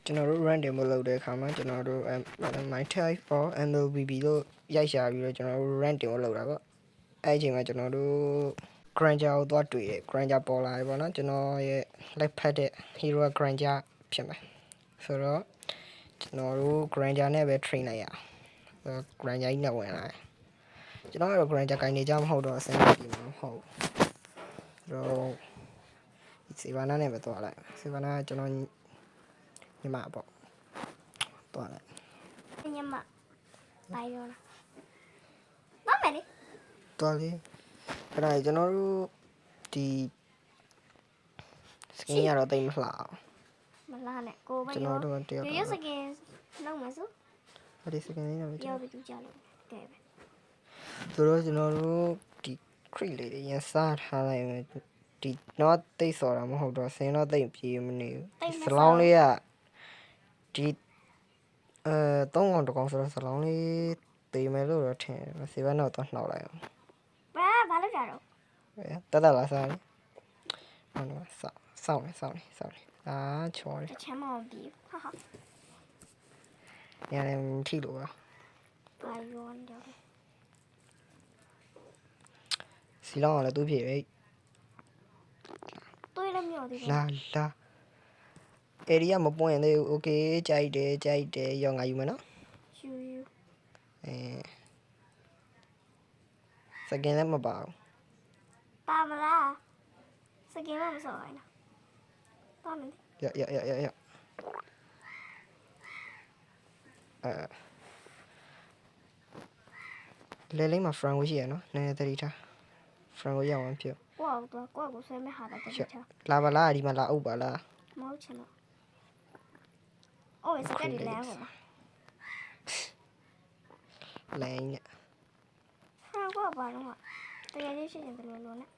ကျွန်တော်တို့ run တင်ဖို့လုပ်တဲ့အခါမှာကျွန်တော်တို့ my type or MLBB လို့ရိုက်ရှာပြီးတော့ကျွန်တော်တို့ run တင်ဖို့လုပ်တာပေါ့အဲ့ဒီအချိန်မှာကျွန်တော်တို့ Granger ကိုသွားတွေ့တယ် Granger ပေါ်လာတယ်ပေါ့နော်ကျွန်တော်ရဲ့လိုက်ဖက်တဲ့ hero Granger ဖြစ်မယ်ဆိုတော့ကျွန်တော်တို့ Granger နဲ့ပဲ train လိုက်ရအောင် Granger ကြီးနဲ့ဝင်လာတယ်ကျွန်တော်ကတော့ Granger ကိုင်းနေကြမဟုတ်တော့အဆင်ပြေမှာမဟုတ်တော့စီဗာနာနဲ့ပဲသွားလိုက်စီဗာနာကကျွန်တော်ညီမပေါ့သွားလိုက်ညီမဘာရောလားမမယ်လေသွားလေအဲ့ဒါကျွန်တော်တို့ဒီ skin ရတော့တိတ်မလှအောင်မလားနဲ့ကိုပဲကျွန်တော်တို့တယောက်ရွစကင်လောက်မယ်ဆိုအဲ့ဒီ skin လေးနဲ့ပဲပြောပြီးကြလို့ကဲပဲဆိုတော့ကျွန်တော်တို့ဒီ crate လေးတွေရန်စားထားလိုက်မယ်ဒီတော့တိတ်စော်တာမဟုတ်တော့ဆင်းတော့တိတ်ပြေးမနေဘူးစလောင်းလေးကဒီ3កောင်တကောင်ဆိုတော့စလောင်းလေးတေးမယ်လို့တော့ထင်တယ်စေဘန်းတော့တော့နှောက်လိုက်အောင်ဘာလုပ်ကြတော့တလာစားလေဟုတ်တော့စောင်းနေအာချော်တယ်တချမ်းမအောင်ပြီးဟာဟာရတယ်ထိလို့ပါဘာရောနေတော့စီလောင်းကလည်းသူ့ဖြစ်ပဲတွေးလည်းမြော့သေးတယ်လာarea မပွင့်ရင်သေးဘူး okay ကြိုက်တယ်ရောငါယူမယ်နော်ယူစကင်လည်းမပါဘူးပါမလားစကင်မစော်ရိုင်းလားပါမယ်ရလဲလေးမှာ frank ကိုရှိရနော်နည်းနည်းသတိထား frank ကိုရအောင်ဖြစ်ကိုဆွဲမဲ့ဟာတော့တခြားလာပါလားဒီမှာလာအုပ်ပါလားမဟုတ်ချင်တော့အိုးစကက်ဒီလမ်းပါလိုင်းနဲ့ဟာကောဘာလို့တကယ်ကြီးရှိနေတယ်လို့နဲ့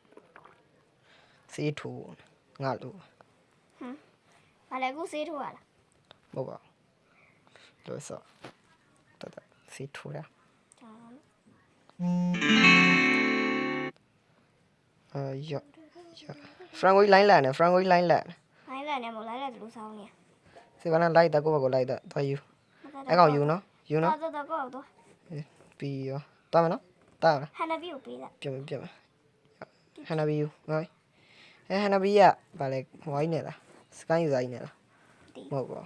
စေးထူငါလို့ဘာလဲကိုစေးထိုးရလားမဟုတ်ပါဘူးလို့ဆိုတစေးထူတာရ frank ကိုလိုင်းလာနေ frank ကိုလိုင်းလာနေမလိုက်တယ်လို့ဆောင်းနေစေကနာလိုက်တာကိုဘကိုလိုက်တာသွားယူအဲ့ကောင်ယူနော်တော့တော့ပြီးရောတားမယ်နော်တားလားဟန်နဘီကိုပေးတာပြတ်မယ်ဟန်နဘီယူဟိုဟန်နဘီကဗာလဲဟိုင်းနေလားစကိုင်းယူစားကြီးနေလားမဟုတ်ပါ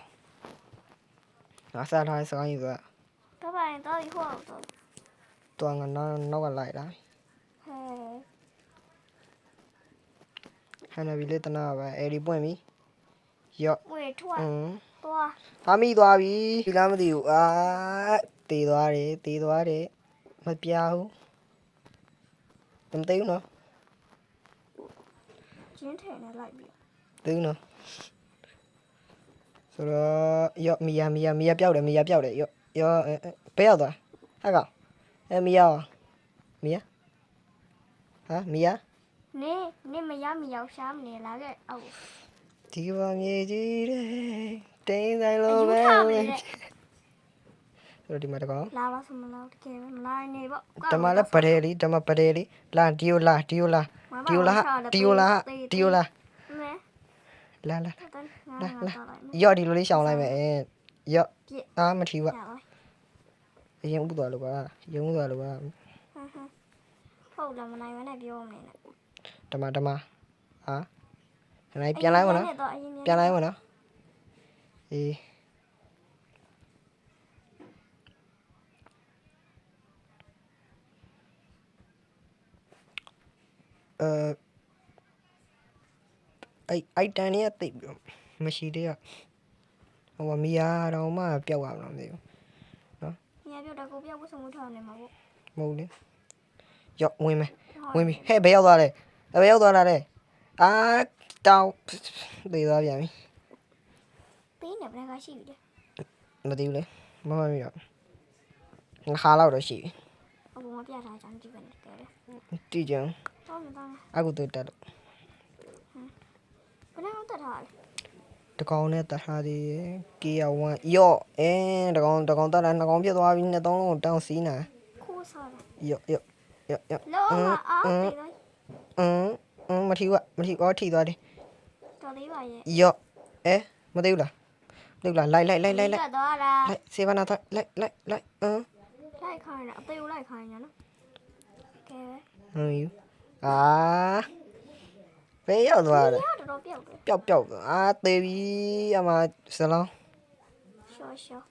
ငါစားထားစကိုင်းယူစားဘာရင်တော့ဟိုတော့ငါနောက်ကလိုက်လာဟန်နဘီလေးတနာပဲအဲ့ဒီပွင့်ပြီရော့ဝေထွားသွားဟာမိသွားပြီဒီလားမသိဘူးအာတေးသွားတယ်မပြားဘူးမသိဘူးနော်ကျင်းထဲနဲ့လိုက်ပြီသိဘူးနော်ဆိုတော့ရော့မီယာပြောက်တယ်ရော့ဘယ်ရောက်သွားဟဲ့ကောင်မီယာဟာမီယာနေမရောက်ရှားမနေလားခဲ့အောက်ဒီပါမြေကြီးတဲ့တင်းဆိုင်လိုပဲဆိုတော့ဒီမှာတကောင်လာပါစမလားတကယ်မလာနေပေါ့ဓမ္မလည်းပဒယ်လီလာဒီယိုလာရော့ဒီလိုလေးရှောင်းလိုက်မယ်ရော့အားမထီပါအရင်ဥပသွားလို့ပါရုံးသွားလို့ပါဟုတ်လားမနိုင်မနဲ့ပြောမနေနဲ့ဓမ္မဟာနိုင်ပြန်လိုက်မနော်အေးအိုက်တန်เนี่ยတိတ်ပြီးမရှိသေးရဟိုမီယာတော့မှပျောက်သွားမှာမသိဘူးနော်မီယာပြောတော့ကိုပြောက်ဝဆုံထောင်းနေမှာပေါ့မဟုတ်လေရော့ဝင်ပြီဟဲ့ဘယ်ရောက်သွားလဲအာတောင်းသေးသွားပြန်ပြီပေးနေဘယ်ကရှိပြီလဲမသိဘူးလေမမှန်ပြီတော့ငါခါလောက်တော့ရှိပြီအပေါ်မှာပြထားကြမ်းကြည့်ပဲနဲ့ကဲတီးကြအောင်အခုတွေ့တက်လို့ဘယ်နဲ့တက်ထားလဲတကောင်နဲ့တက်ထားသေးKR1 ရော့တကောင်တက်လာ2ကောင်ပြတ်သွားပြီ2 3လုံးတောင်းစီးနာခိုးစားတယ်ရော့လောအားပေးလိုက်မထီဘူးထိသွားတယ်တော်သေးပါရဲ့ရော့မသိဘူးလား လုပ်လာလိုက်လိုက်လိုက်လိုက်လိုက် တော့လား လိုက်စေဗနာသွားလိုက်လိုက်လိုက်လိုက်ခိုင်းတာအသေးကိုလိုက်ခိုင်းညာနော်ကဲ ဟိုယူအာဘေးရောက်သွားတယ် ရတော့ပြောက်တယ် ပျောက်ပျောက်အာသေးပြီအမစလုံး ရှော့ရှော့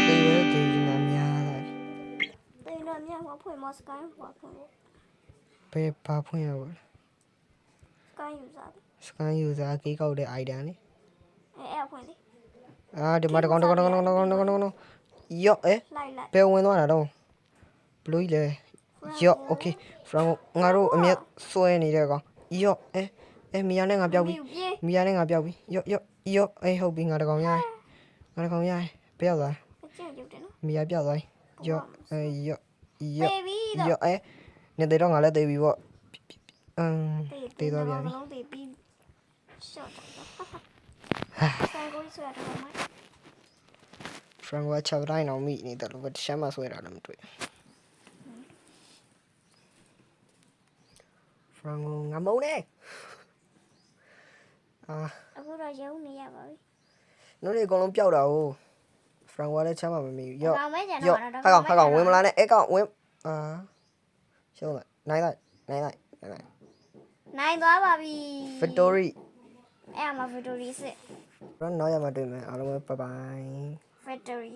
သေးပဲသေးနေများတယ် တေးတော့မြန်မဖွင့်မစကိုင်းဖွင့်ဖွင့် ဘေးဘာဖွင့်ရပါ စကိုင်းယူစားတယ် စကန်ယူစားကေးကောက်တဲ့ item လေ အဲ့ဖွင့်လေ အာဒီမှာတကောင်ယော့အဲ လိုက်လိုက် ဘယ်ဝင်သွားတာတော့ဘလူးကြီးလေယော့โอเคဖရန်ငါတို့အမျက်ဆွဲနေတဲ့ကောင်ယော့အဲမီယာနဲ့ငါပျောက်ပြီမီယာနဲ့ငါပျောက်ပြီယော့အေးဟုတ်ပြီငါတကောင်ရိုင်းငါတကောင်ရိုင်းဘယ်ရောက်သွား အကျင့်ရုပ်တယ်နော် မီယာပြောက်သွားယော့ယော့ တေးပြီးတော့ ယော့နေတဲ့တော့ငါလည်းသေးပြီပေါ့တေးသွားပြန်ပြီ လုံးတေးပြီးရှော့တော့ဆန်ကိုဆွဲတော့မှ ဖရန်က6တိုင်းအောင်မိနေတယ်လို့တခြားမှဆွဲတာလည်းမတွေ့ဖရန်ကိုငါမုံနေအာ အခုတော့ရုံနေရပါပြီ နို့တွေအကုန်လုံးပျောက်တာဟုတ်ဖရန်ကလည်းချမ်းမှမမိဘူးယော့ ကောင်မဲကျန် ယော့ တော့ ဟာကောင်ဝင်မလာနဲ့အဲကောင်ဝင်အာရှုံးလိုက်နိုင်လိုက် နိုင်သွားပါပြီ victory အဲ့မှာ victory စစ် ရန်နောက်ရမှာတွေ့မယ်အားလုံးပဲ bye bye victory